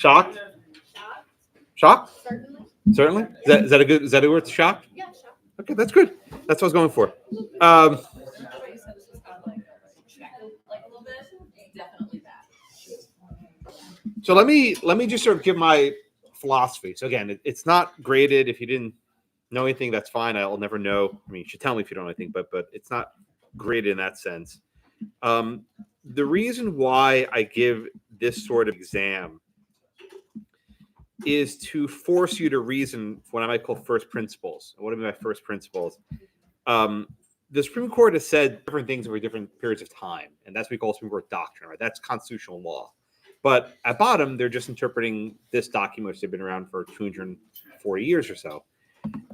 Shocked? Shocked? Certainly. Is that a good? Is that a word? Shocked? Yeah, shocked. Okay, that's good. That's what I was going for. Like a little bit, definitely that. So let me just sort of give my philosophy. So again, it's not graded. If you didn't know anything, that's fine. I'll never know. I mean, you should tell me if you don't know anything, but it's not graded in that sense. The reason why I give this sort of exam is to force you to reason what I might call first principles. What are my first principles? The Supreme Court has said different things over different periods of time, and that's what we call Supreme Court doctrine, right? That's constitutional law. But at bottom, they're just interpreting this document, which they've been around for 240 years or so.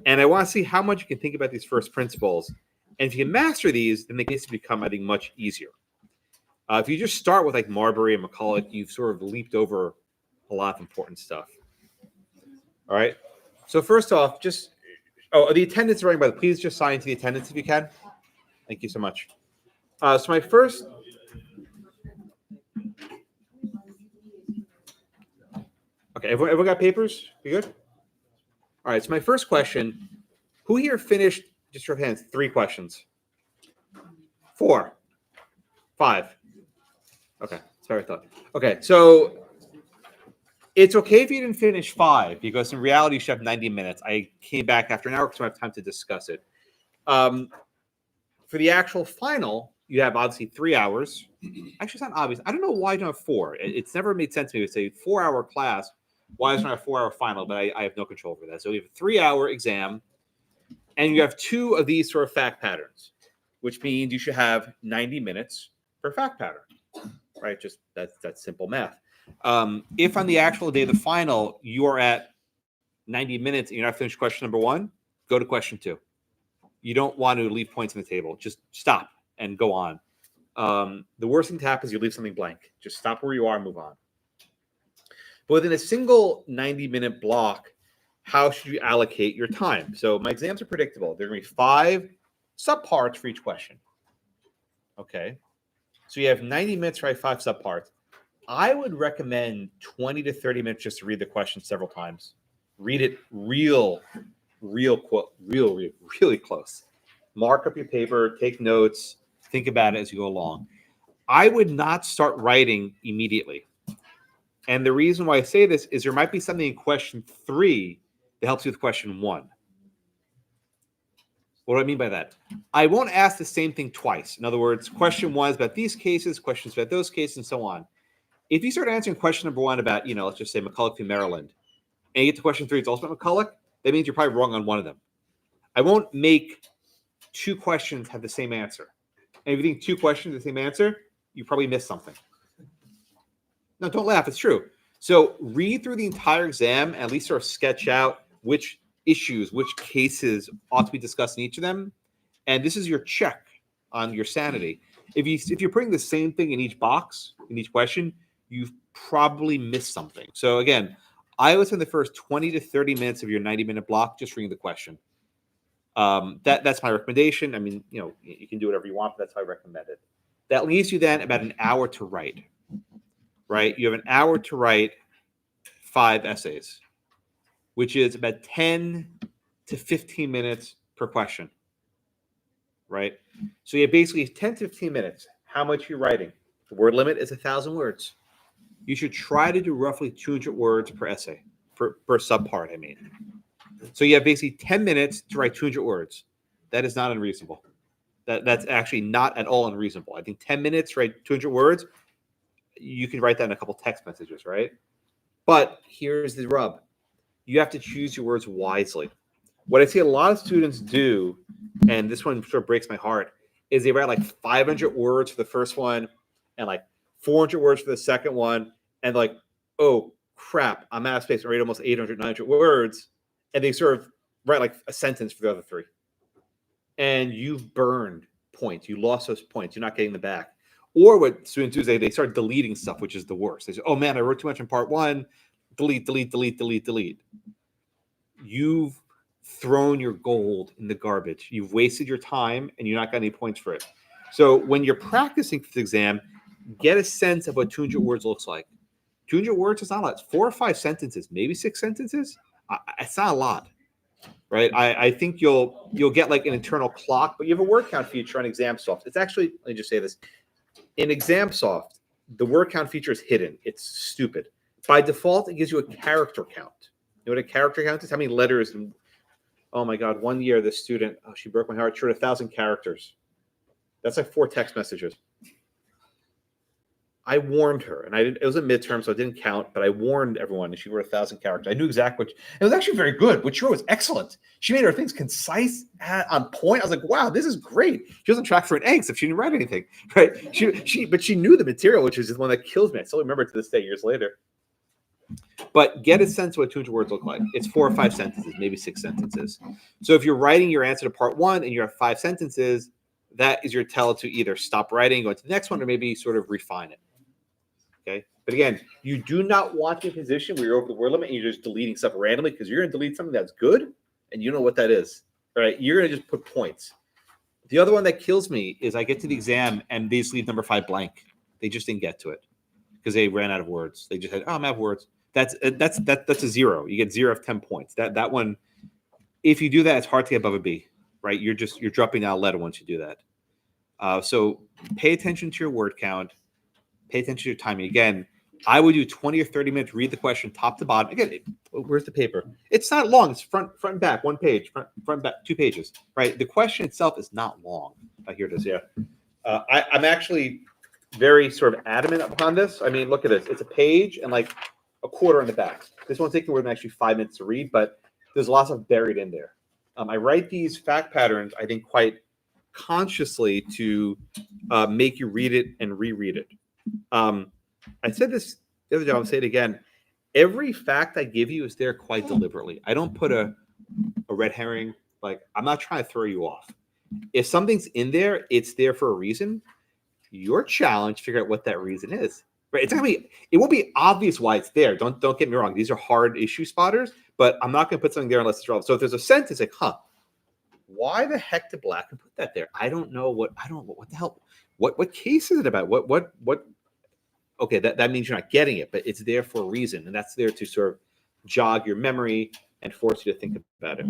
And I want to see how much you can think about these first principles. And if you can master these, then they can become, I think, much easier. If you just start with like Marbury and McCulloch, you've sort of leaped over a lot of important stuff. All right. So first off, just the attendance running by. Please just sign to the attendance if you can. Thank you so much. So my first. Okay, everyone got papers? You good? All right. So my first question: who here finished? Just your hands. 3 questions. 4. 5. Okay. Sorry, I thought. Okay, so. It's okay if you didn't finish 5 because in reality you should have 90 minutes. I came back after an hour because I have time to discuss it. For the actual final, you have obviously 3 hours. Actually, it's not obvious. I don't know why you don't have 4. It's never made sense to me to say 4-hour class. Why is it not a 4-hour final? But I have no control over that. So you have a 3-hour exam, and you have 2 of these sort of fact patterns, which means you should have 90 minutes per fact pattern, right? Just that's simple math. If on the actual day of the final you are at 90 minutes and you're not finished question number 1, go to question 2. You don't want to leave points on the table. Just stop and go on. The worst thing to happen is you leave something blank. Just stop where you are and move on. But within a single 90-minute block, how should you allocate your time? So my exams are predictable. There are going to be 5 subparts for each question. Okay. So you have 90 minutes to write 5 subparts. I would recommend 20 to 30 minutes just to read the question several times. Read it really close. Mark up your paper, take notes, think about it as you go along. I would not start writing immediately. And the reason why I say this is there might be something in question 3 that helps you with question 1. What do I mean by that? I won't ask the same thing twice. In other words, question 1 is about these cases, questions about those cases, and so on. If you start answering question number 1 about, let's just say McCulloch v. Maryland, and you get to question 3, it's also about McCulloch, that means you're probably wrong on one of them. I won't make 2 questions have the same answer. And if you think 2 questions have the same answer, you probably missed something. No, don't laugh. It's true. So read through the entire exam and at least sort of sketch out which issues, which cases ought to be discussed in each of them. And this is your check on your sanity. If you're putting the same thing in each box, in each question, you've probably missed something. So again, I would spend the first 20 to 30 minutes of your 90-minute block just reading the question. That's my recommendation. I mean, you can do whatever you want, but that's how I recommend it. That leaves you then about an hour to write, right? You have an hour to write 5 essays, which is about 10 to 15 minutes per question, right? So you have basically 10 to 15 minutes. How much you're writing? The word limit is 1,000 words. You should try to do roughly 200 words per essay, per subpart, I mean. So you have basically 10 minutes to write 200 words. That is not unreasonable. That's actually not at all unreasonable. I think 10 minutes, write 200 words, you can write that in a couple text messages, right? But here's the rub. You have to choose your words wisely. What I see a lot of students do, and this one sort of breaks my heart, is they write like 500 words for the first one and like 400 words for the second one, and like, oh crap, I'm out of space. I read almost 800, 900 words, and they sort of write like a sentence for the other 3. And you've burned points. You lost those points. You're not getting them back. Or what students do is they start deleting stuff, which is the worst. They say, oh man, I wrote too much in part 1. Delete. You've thrown your gold in the garbage. You've wasted your time, and you're not got any points for it. So when you're practicing for the exam, get a sense of what 200 words looks like. 200 words is not a lot. It's 4 or 5 sentences, maybe 6 sentences. It's not a lot, right? I think you'll get like an internal clock, but you have a word count feature on ExamSoft. It's actually, let me just say this. In ExamSoft, the word count feature is hidden. It's stupid. By default, it gives you a character count. You know what a character count is? How many letters? And oh my God, one year the student, she broke my heart. She wrote 1,000 characters. That's like 4 text messages. I warned her, and it was a midterm, so I didn't count, but I warned everyone, and she wrote 1,000 characters. I knew exactly it was actually very good. What she wrote was excellent. She made her things concise, on point. I was like, wow, this is great. She wasn't track for an eggs if she didn't write anything, right? But she knew the material, which is the one that kills me. I still remember it to this day, years later. But get a sense of what 200 words look like. It's 4 or 5 sentences, maybe 6 sentences. So if you're writing your answer to part 1 and you have 5 sentences, that is your tell to either stop writing, go to the next one, or maybe sort of refine it. Okay. But again, you do not want to be in a position where you're over the word limit and you're just deleting stuff randomly, because you're going to delete something that's good and you know what that is. All right. You're going to just put points. The other one that kills me is I get to the exam and they just leave number 5 blank. They just didn't get to it because they ran out of words. They just said, "Oh, I'm out of words." That's a 0. You get 0 of 10 points. That one, if you do that, it's hard to get above a B, right? You're dropping out a letter once you do that. So pay attention to your word count. Pay attention to your timing. Again, I would do 20 or 30 minutes, read the question top to bottom. Again, where's the paper? It's not long. It's front and back, 1 page, front back, 2 pages, right? The question itself is not long. Here it is, yeah. I'm actually very sort of adamant upon this. I mean, look at this. It's a page and like a quarter on the back. This won't take more than actually 5 minutes to read, but there's lots of buried in there. I write these fact patterns, I think, quite consciously to make you read it and reread it. I said this the other day, I'll say it again. Every fact I give you is there quite deliberately. I don't put a red herring. Like, I'm not trying to throw you off. If something's in there, it's there for a reason. Your challenge to figure out what that reason is. Right? It won't be obvious why it's there. Don't get me wrong. These are hard issue spotters, but I'm not going to put something there unless it's relevant. So if there's a sentence like, why the heck did Blackman put that there? I don't know what the hell. What case is it about? What okay, that means you're not getting it, but it's there for a reason, and that's there to sort of jog your memory and force you to think about it.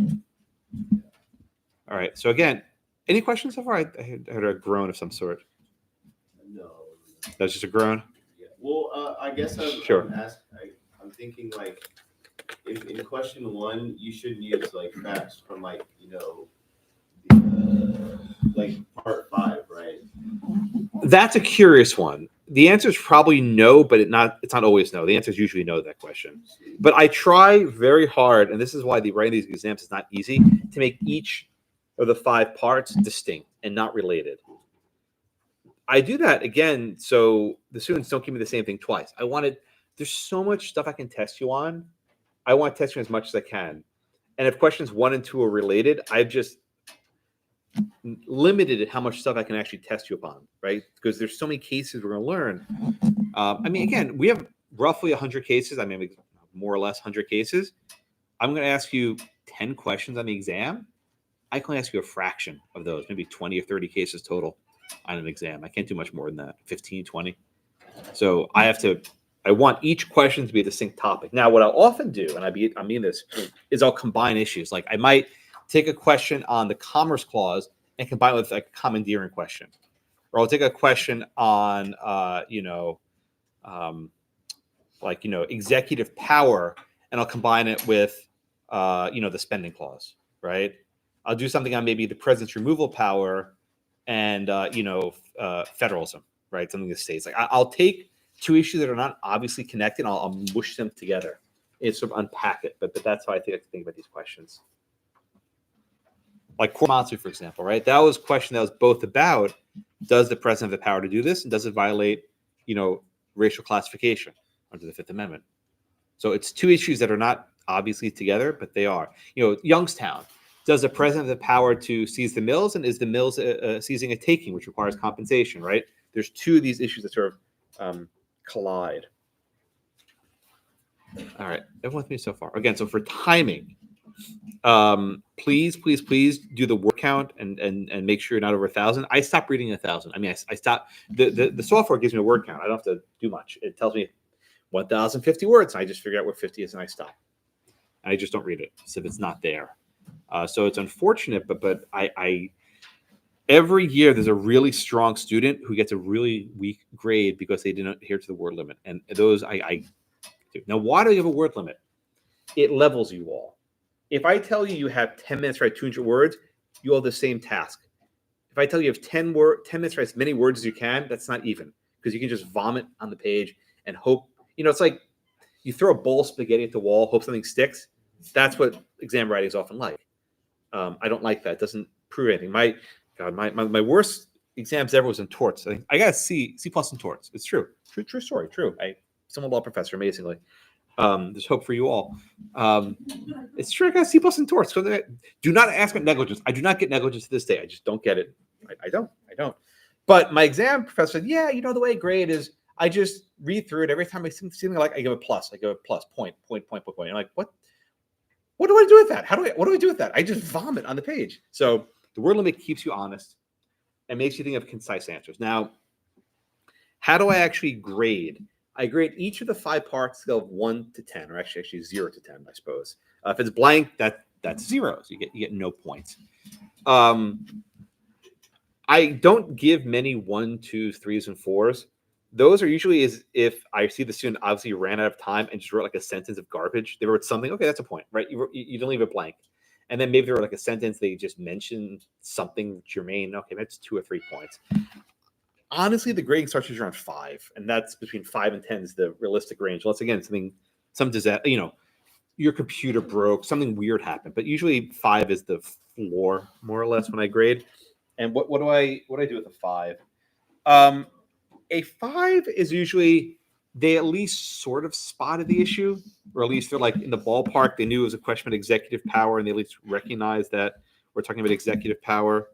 All right. So again, any questions so far? I heard a groan of some sort. No. That's just a groan? Yeah. Well, I guess I'm thinking like in question 1, you shouldn't use like facts from like, like part 5, right? That's a curious one. The answer is probably no, but it's not always no. The answer is usually no to that question. But I try very hard, and this is why writing these exams is not easy, to make each of the 5 parts distinct and not related. I do that again so the students don't give me the same thing twice. There's so much stuff I can test you on. I want to test you as much as I can. And if questions 1 and 2 are related, I've just limited how much stuff I can actually test you upon, right? Because there's so many cases we're going to learn. I mean, again, we have roughly 100 cases. I mean, more or less 100 cases. I'm going to ask you 10 questions on the exam. I can only ask you a fraction of those, maybe 20 or 30 cases total on an exam. I can't do much more than that, 15, 20. So I want each question to be a distinct topic. Now, what I'll often do, and I mean this, is I'll combine issues. Like I might take a question on the Commerce Clause and combine it with like a commandeering question. Or I'll take a question on, executive power, and I'll combine it with, the spending clause, right? I'll do something on maybe the president's removal power and, federalism, right? Something that states. Like I'll take 2 issues that are not obviously connected, and I'll mush them together and sort of unpack it. But that's how I think about these questions. Like Korematsu, for example, right? That was a question that was both about, does the president have the power to do this, and does it violate, racial classification under the 5th Amendment? So it's 2 issues that are not obviously together, but they are. Youngstown, does the president have the power to seize the mills, and is the mills seizing a taking, which requires compensation, right? There's 2 of these issues that sort of collide. All right, everyone with me so far. Again, so for timing, please do the word count and make sure you're not over 1,000. I stopped reading 1,000. I mean, I stopped. The software gives me a word count. I don't have to do much. It tells me 1,050 words. I just figure out where 50 is and I stop. I just don't read it so if it's not there. So it's unfortunate, but I every year there's a really strong student who gets a really weak grade because they didn't adhere to the word limit. And those I do. Now, why do you have a word limit? It levels you all. If I tell you you have 10 minutes to write 200 words, you all have the same task. If I tell you have 10 minutes to write as many words as you can, that's not even, because you can just vomit on the page and hope. It's like you throw a bowl of spaghetti at the wall, hope something sticks. That's what exam writing is often like. I don't like that. It doesn't prove anything. My worst exams ever was in torts. I got a C+ in torts. It's true. True story. True. I'm a law professor, amazingly. There's hope for you all. It's true. I got a C+ in torts. So do not ask about negligence. I do not get negligence to this day. I just don't get it. I don't. But my exam professor said, yeah, the way I grade is I just read through it. Every time I see something I like, I give a plus. I give a plus, point. I'm like, what? What do I do with that? What do I do with that? I just vomit on the page. So the word limit keeps you honest and makes you think of concise answers. Now, how do I actually grade? I grade each of the 5 parts scale of 1 to 10, or actually 0 to 10, I suppose. If it's blank, that's 0. So you get no points. I don't give many 1, 2, 3s, and 4s. Those are usually as if I see the student obviously ran out of time and just wrote like a sentence of garbage. They wrote something. Okay, that's a point, right? You don't leave it blank. And then maybe they wrote like a sentence. They just mentioned something germane. Okay, that's 2 or 3 points. Honestly, the grading starts usually around 5, and that's between 5 and 10 is the realistic range. Unless again, some disaster, your computer broke, something weird happened. But usually 5 is the floor, more or less, when I grade. And what do I do with a 5? A 5 is usually they at least sort of spotted the issue, or at least they're like in the ballpark. They knew it was a question of executive power, and they at least recognized that we're talking about executive power.